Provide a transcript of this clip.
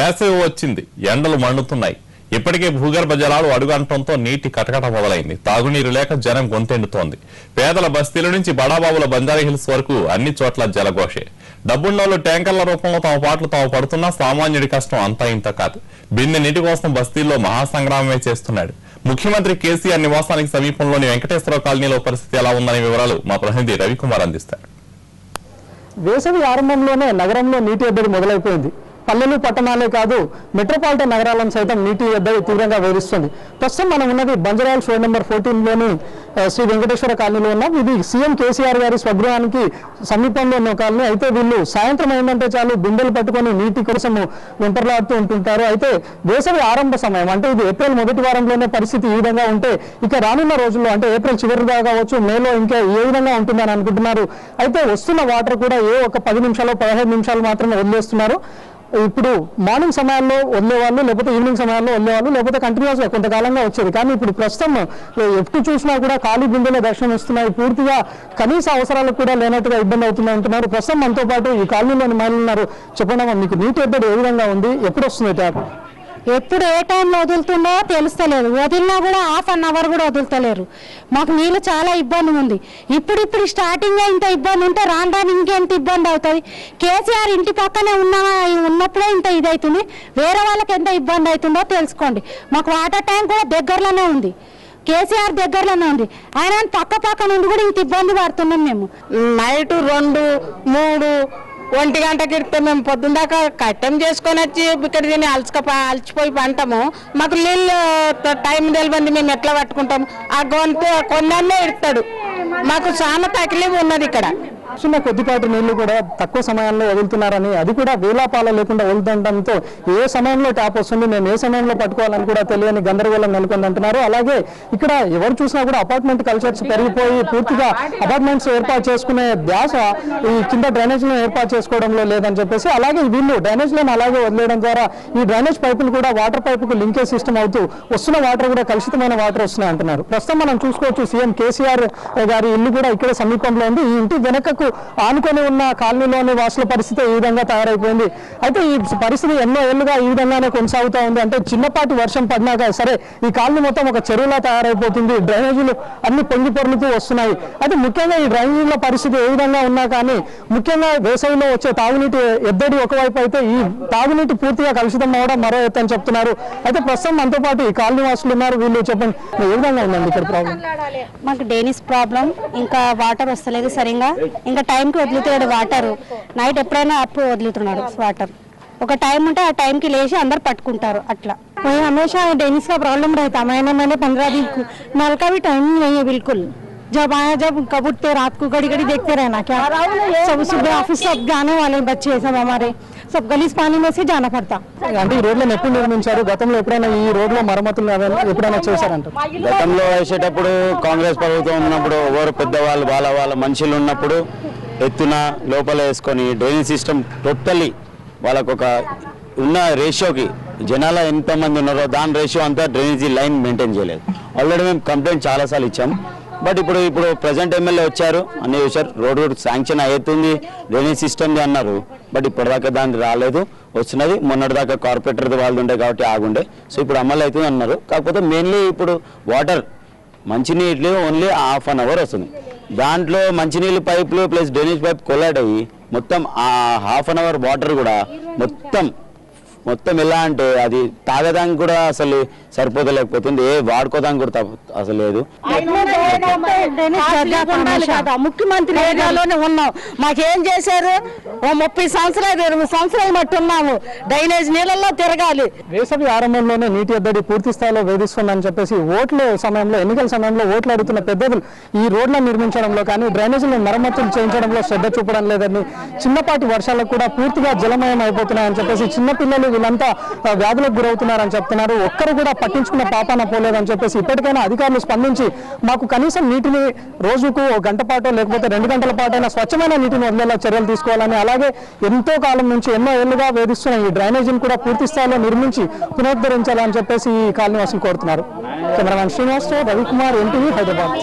వేసవి వచ్చింది, ఎండలు మండుతున్నాయి. ఇప్పటికే భూగర్భ జలాలు అడుగంటంతో నీటి కటకట మొదలైంది. తాగునీరు లేక జనం గొంతెండుతోంది. పేదల బస్తీల నుంచి బడాబాబుల బంజారాహిల్స్ వరకు అన్ని చోట్ల జలఘోషే. డబ్బున్నోళ్లు ట్యాంకర్ల రూపంలో తమ పాటలు తాము పడుతున్నా సామాన్యుడి కష్టం అంతా ఇంత కాదు. బిన్నె నీటి కోసం బస్తీల్లో మహాసంగ్రామమే చేస్తున్నాడు. ముఖ్యమంత్రి కేసీఆర్ నివాసానికి సమీపంలోని వెంకటేశ్వర కాలనీలో పరిస్థితి ఎలా ఉందనే వివరాలు మా ప్రతినిధి రవికుమార్ అందిస్తారు. వేసవి ఆరంభంలోనే నగరంలో నీటి ఎద్దడి మొదలైపోయింది. పల్లెలు పట్టణాలే కాదు, మెట్రోపాలిటన్ నగరాలను సైతం నీటి ఎద్దడి తీవ్రంగా వేధిస్తుంది. ప్రస్తుతం మనం ఉన్నది బంజారాహిల్స్ రోడ్ నెంబర్ 14లోని శ్రీ వెంకటేశ్వర కాలనీలో ఉన్నాం. ఇది సీఎం కేసీఆర్ గారి స్వగృహానికి సమీపంలో ఉన్న కాలనీ. అయితే వీళ్ళు సాయంత్రం అయిందంటే చాలు బిందెలు పట్టుకొని నీటి కోసం వెంటర్లాడుతూ ఉంటుంటారు. అయితే వేసవి ఆరంభ సమయం అంటే ఇది ఏప్రిల్ మొదటి వారంలోనే పరిస్థితి ఈ విధంగా ఉంటే ఇక రానున్న రోజుల్లో అంటే ఏప్రిల్ చివరి దాకా కావచ్చు, మేలో ఇంకా ఏ విధంగా ఉంటుందని అనుకుంటున్నారు. అయితే వస్తున్న వాటర్ కూడా ఒక 10 నిమిషాలు 15 నిమిషాలు మాత్రమే వదిలేస్తున్నారు. ఇప్పుడు మార్నింగ్ సమయాల్లో వదిలేవాళ్ళు, లేకపోతే ఈవినింగ్ సమయాల్లో వదిలేవాళ్ళు, లేకపోతే కంటిన్యూస్ గా కొంతకాలంగా వచ్చేది. కానీ ఇప్పుడు ప్రస్తుతం ఎప్పుడు చూసినా కూడా ఖాళీ బిందెలే దర్శనం ఇస్తున్నాయి. పూర్తిగా కనీస అవసరాలకు కూడా లేనట్టుగా ఇబ్బంది అవుతుంది అంటున్నారు. ప్రస్తుతం మనతో పాటు ఈ కాలనీలోని మహిళలు ఉన్నారు. చెప్పండి, మీకు నీటి ఎద్దడి ఏ విధంగా ఉంది, ఎప్పుడు వస్తుంది ట్యాప్? ఎప్పుడు ఏ టైంలో వదులుతుందో తెలుస్తలేదు. వదిలినా కూడా హాఫ్ అన్ అవర్ కూడా వదులుతలేరు. మాకు నీళ్ళు చాలా ఇబ్బంది ఉంది. ఇప్పుడు స్టార్టింగ్ ఇంత ఇబ్బంది ఉంటే రాను రాను ఇంకెంత ఇబ్బంది అవుతుంది. కేసీఆర్ ఇంటి పక్కనే ఉన్నప్పుడే ఇంత ఇదవుతుంది. వేరే వాళ్ళకి ఎంత ఇబ్బంది అవుతుందో తెలుసుకోండి. మాకు వాటర్ ట్యాంక్ కూడా దగ్గరలోనే ఉంది, కేసీఆర్ దగ్గరలోనే ఉంది. ఆయన పక్క నుండి కూడా ఇంత ఇబ్బంది పడుతున్నాం. మేము నైట్ 2, 3 ఒంటి గంటకి ఇస్తే మేము పొద్దున్న దాకా కట్టం చేసుకొని వచ్చి ఇక్కడ తిని అలసిపోయి పంటాము. మాకు నీళ్ళు టైం తెలియంది, మేము ఎట్లా పట్టుకుంటాము? ఆ కొన్నే ఇడతాడు. మాకు చాలా తక్లీఫ్ ఉన్నది ఇక్కడ. కొద్దిపాటి నీళ్లు కూడా తక్కువ సమయంలో వదులుతున్నారని, అది కూడా వేలాపాల లేకుండా వదులుతుండటంతో ఏ సమయంలో ట్యాప్ వస్తుంది, మేము ఏ సమయంలో పట్టుకోవాలని కూడా తెలియని గందరగోళం నెలకొందంటున్నారు. అలాగే ఇక్కడ ఎవరు చూసినా కూడా అపార్ట్మెంట్ కల్చర్స్ పెరిగిపోయి పూర్తిగా అపార్ట్మెంట్స్ ఏర్పాటు చేసుకునే ధ్యాస ఈ కింద డ్రైనేజ్లను ఏర్పాటు చేసుకోవడంలో లేదని చెప్పేసి, అలాగే వీళ్ళు డ్రైనేజ్లను అలాగే వదిలేయడం ద్వారా ఈ డ్రైనేజ్ పైపులు కూడా వాటర్ పైపుకు లింకేజ్ సిస్టమ్ అవుతూ వస్తున్న వాటర్ కూడా కలుషితమైన వాటర్ వస్తున్నాయి అంటున్నారు. ప్రస్తుతం మనం చూసుకోవచ్చు, సీఎం కేసీఆర్ గారి ఇల్లు కూడా ఇక్కడ సమీపంలో ఉంది. ఈ ఇంటి వెనకకు ఆనుకొని ఉన్న కాలనీలోని వాసుల పరిస్థితి ఈ విధంగా తయారైపోయింది. అయితే ఈ పరిస్థితి ఎన్నో ఏళ్లుగా ఈ విధంగానే కొనసాగుతూ ఉంది. అంటే చిన్నపాటి వర్షం పడినాక సరే ఈ కాలనీ మొత్తం ఒక చెరువులా తయారైపోతుంది. డ్రైనేజీలు అన్ని పొంగి పొర్లుతూ వస్తున్నాయి. అయితే ముఖ్యంగా ఈ డ్రైనేజీల పరిస్థితి ఏ విధంగా ఉన్నా కానీ ముఖ్యంగా వేసవిలో వచ్చే తాగునీటి ఎద్దడి ఒకవైపు అయితే ఈ తాగునీటి పూర్తిగా కలుషితం అవడం మరో ఎత్తు అని చెప్తున్నారు. అయితే ప్రస్తుతం మనతో పాటు ఈ కాలనీ వాసులు ఉన్నారు. వీళ్ళు చెప్పండి, ఏ విధంగా ఉందండి ఇక్కడ ప్రాబ్లం? మాకు డ్రైనేజ్ ప్రాబ్లం, ఇంకా వాటర్ వస్తలేదు సరిగా. ఇంకా టైంకి వదులుతున్నాడు వాటర్. నైట్ ఎప్పుడైనా అప్పుడు వదులుతున్నాడు వాటర్. ఒక టైం ఉంటే ఆ టైంకి లేచి అందరు పట్టుకుంటారు. అట్లా हमेशा डेनिस का प्रॉब्लम रहता। मैंने 15 दिन नल का भी टाइम नहीं है बिल्कुल। जब आया जब कब उठते रात को घड़ी देखते रहना क्या। सब सुबह ऑफिस सब जाने वाले बच्चे सब हमारे सब गलीज पानी में से जाना पड़ता। అంటే ఈ రోడ్లను ఎప్పుడు నిర్మించారు? గతంలో ఎప్పుడైనా ఈ రోడ్లో మరమ్మతులు ఎప్పుడైనా చేశారంట? గతంలో వేసేటప్పుడు కాంగ్రెస్ ప్రభుత్వం ఉన్నప్పుడు ఎవరు పెద్దవాళ్ళు వాళ్ళ మనుషులు ఉన్నప్పుడు ఎత్తున లోపల వేసుకొని డ్రైనేజ్ సిస్టమ్ టోటల్లీ వాళ్ళకు ఒక ఉన్న రేషియోకి జనాలు ఎంతమంది ఉన్నారో దాని రేషియో అంతా డ్రైనేజీ లైన్ మెయింటైన్ చేయలేదు. ఆల్రెడీ మేము కంప్లైంట్ చాలాసార్లు ఇచ్చాం. బట్ ఇప్పుడు ప్రజెంట్ ఎమ్మెల్యే వచ్చారు, అన్ని చూసారు, రోడ్ శాంక్షన్ అవుతుంది, డ్రైనేజ్ సిస్టమ్ది అన్నారు. బట్ ఇప్పటిదాకా దాన్ని రాలేదు, వస్తున్నది. మొన్నటిదాకా కార్పొరేటర్ది వాళ్ళు ఉండే కాబట్టి ఆగుండే. సో ఇప్పుడు అమలు అవుతుంది అన్నారు. కాకపోతే మెయిన్లీ ఇప్పుడు వాటర్ మంచినీళ్ళు ఓన్లీ హాఫ్ అన్ అవర్ వస్తుంది. దాంట్లో మంచినీళ్ళు పైపులు ప్లస్ డ్రైనేజ్ పైప్ కొలాట్ అయ్యి మొత్తం ఆ హాఫ్ అన్ అవర్ వాటర్ కూడా మొత్తం ఎలా అంటే అది తాగడానికి కూడా అసలు సరిపోతలేకపోతుంది, వాడుకోదానికి కూడా అసలు లేదు. ముఖ్యమంత్రి ఏరియాలోనే ఉన్నాం, మాకేం చేశారు? 30 సంవత్సరాలు 20 సంవత్సరాలు మట్టి ఉన్నాము, డ్రైనేజ్ నీళ్ళల్లో తిరగాలి. వేసవి ఆరంభంలోనే నీటి ఎద్దడి పూర్తి స్థాయిలో వేధిస్తుందని చెప్పేసి ఎన్నికల సమయంలో ఓట్లు అడుగుతున్న పెద్దలు ఈ రోడ్లను నిర్మించడంలో కానీ డ్రైనేజీలను మరమ్మతులు చేయించడంలో శ్రద్ధ చూపడం లేదని, చిన్నపాటి వర్షాలకు కూడా పూర్తిగా జలమయం అయిపోతున్నాయని చెప్పేసి చిన్నపిల్లలు వీళ్ళంతా వ్యాధులకు గురవుతున్నారని చెప్తున్నారు. ఒక్కరు కూడా పట్టించుకున్న పాపాన పోలేదని చెప్పేసి ఇప్పటికైనా అధికారులు స్పందించి మాకు కనీసం నీటిని రోజుకు 1 గంట పాటు లేకపోతే 2 గంటల పాటైనా స్వచ్ఛమైన నీటిని వదిలేలా చర్యలు తీసుకోవాలని, అలాగే ఎంతో కాలం నుంచి ఎన్నో ఏళ్లుగా వేధిస్తున్న ఈ డ్రైనేజీని కూడా పూర్తి స్థాయిలో నిర్మించి పునరుద్ధరించాలని చెప్పేసి ఈ కాలనీ వాసులు కోరుతున్నారు. Cameraman Srinivas, Ravikumar, NTV, Hyderabad.